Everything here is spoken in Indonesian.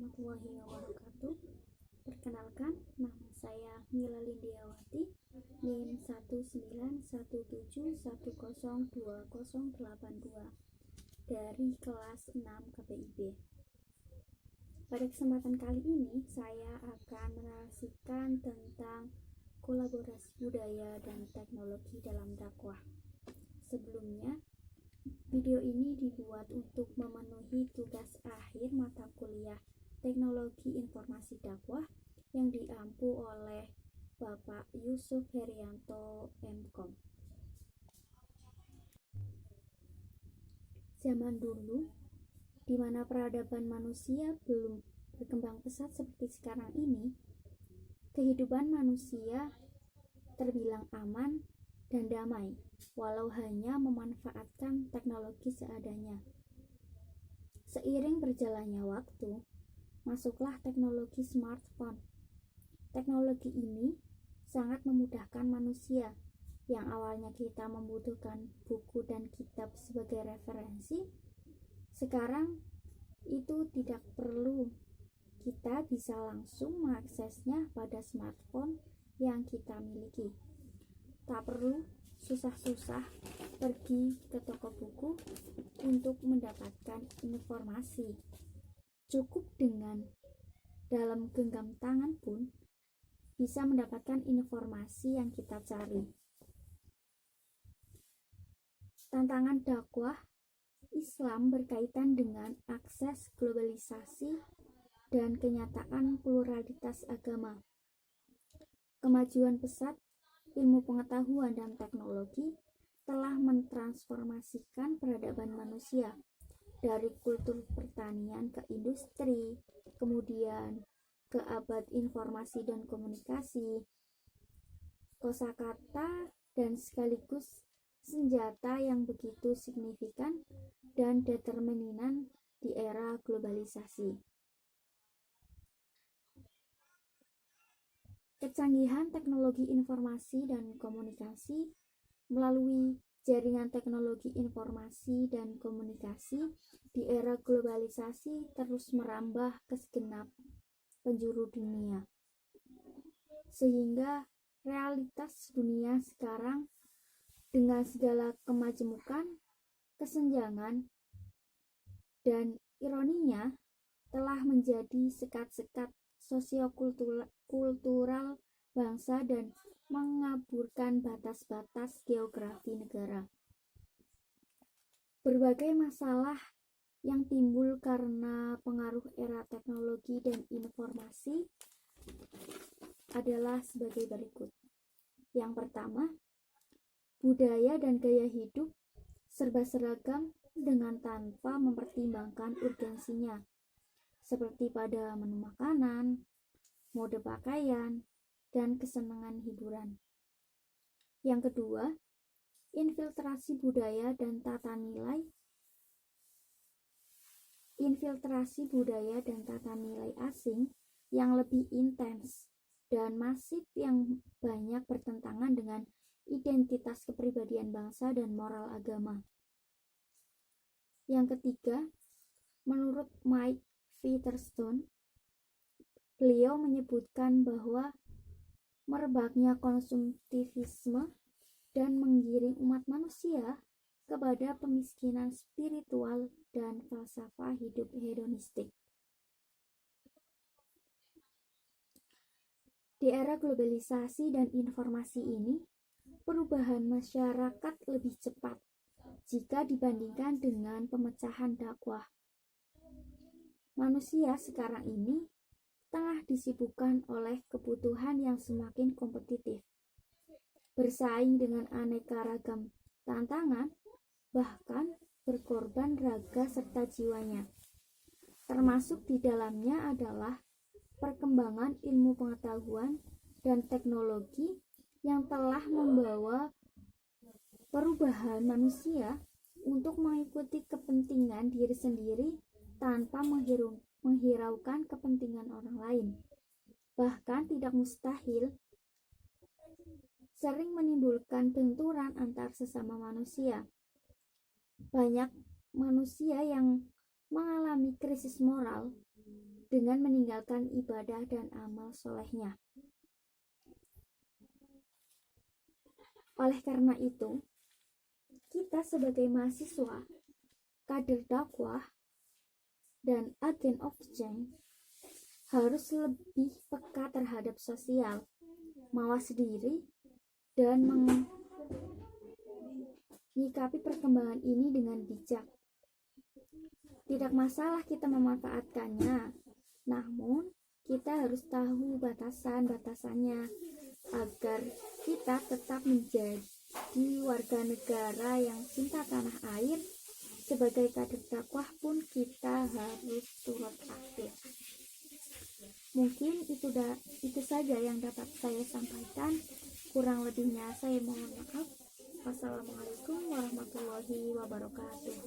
warahmatullahi wabarakatuh. Perkenalkan, nama saya Mila Lindiawati, NIM 19171020282 dari kelas 6 KPIB. Pada kesempatan kali ini, saya akan menarasikan tentang kolaborasi budaya dan teknologi dalam dakwah. Sebelumnya, video ini dibuat untuk memenuhi tugas akhir mata kuliah Teknologi Informasi Dakwah yang diampu oleh Bapak Yusuf Herianto, MKom. Zaman dulu, di mana peradaban manusia belum berkembang pesat seperti sekarang ini, kehidupan manusia terbilang aman dan damai, walau hanya memanfaatkan teknologi seadanya. Seiring berjalannya waktu, masuklah teknologi smartphone. Teknologi ini sangat memudahkan manusia yang awalnya kita membutuhkan buku dan kitab sebagai referensi. Sekarang itu tidak perlu, kita bisa langsung mengaksesnya pada smartphone yang kita miliki. Tak perlu susah-susah pergi ke toko buku untuk mendapatkan informasi. Cukup dengan dalam genggam tangan pun bisa mendapatkan informasi yang kita cari. Tantangan dakwah Islam berkaitan dengan akses globalisasi dan kenyataan pluralitas agama. Kemajuan pesat ilmu pengetahuan dan teknologi telah mentransformasikan peradaban manusia dari kultur pertanian ke industri, kemudian ke abad informasi dan komunikasi, kosakata, dan sekaligus senjata yang begitu signifikan dan determinan di era globalisasi. Kecanggihan teknologi informasi dan komunikasi melalui jaringan teknologi informasi dan komunikasi di era globalisasi terus merambah ke segenap penjuru dunia, sehingga realitas dunia sekarang dengan segala kemajemukan, kesenjangan, dan ironinya telah menjadi sekat-sekat sosiokultural bangsa dan mengaburkan batas-batas geografi negara. Berbagai masalah yang timbul karena pengaruh era teknologi dan informasi adalah sebagai berikut. Yang pertama, budaya dan gaya hidup serba seragam dengan tanpa mempertimbangkan urgensinya, seperti pada menu makanan, mode pakaian, dan kesenangan hiburan. Yang kedua, infiltrasi budaya dan tata nilai asing yang lebih intens dan masif yang banyak bertentangan dengan identitas kepribadian bangsa dan moral agama. Yang ketiga, menurut Mike Featherstone, beliau menyebutkan bahwa merebaknya konsumtivisme dan menggiring umat manusia kepada pemiskinan spiritual dan falsafah hidup hedonistik. Di era globalisasi dan informasi ini, perubahan masyarakat lebih cepat jika dibandingkan dengan pemecahan dakwah. Manusia sekarang ini tengah disibukkan oleh kebutuhan yang semakin kompetitif, bersaing dengan aneka ragam tantangan, bahkan berkorban raga serta jiwanya. Termasuk di dalamnya adalah perkembangan ilmu pengetahuan dan teknologi yang telah membawa perubahan manusia untuk mengikuti kepentingan diri sendiri tanpa menghiraukan kepentingan orang lain. Bahkan tidak mustahil sering menimbulkan benturan antar sesama manusia. Banyak manusia yang mengalami krisis moral dengan meninggalkan ibadah dan amal solehnya. Oleh karena itu, kita sebagai mahasiswa, kader dakwah, dan agen of change harus lebih peka terhadap sosial, mawas diri, dan menyikapi perkembangan ini dengan bijak. Tidak masalah kita memanfaatkannya, namun kita harus tahu batasan-batasannya agar kita tetap menjadi warga negara yang cinta tanah air. Sebagai kader dakwah pun kita harus turut aktif. Mungkin itu saja yang dapat saya sampaikan. Kurang lebihnya saya mohon maaf. Wassalamualaikum warahmatullahi wabarakatuh.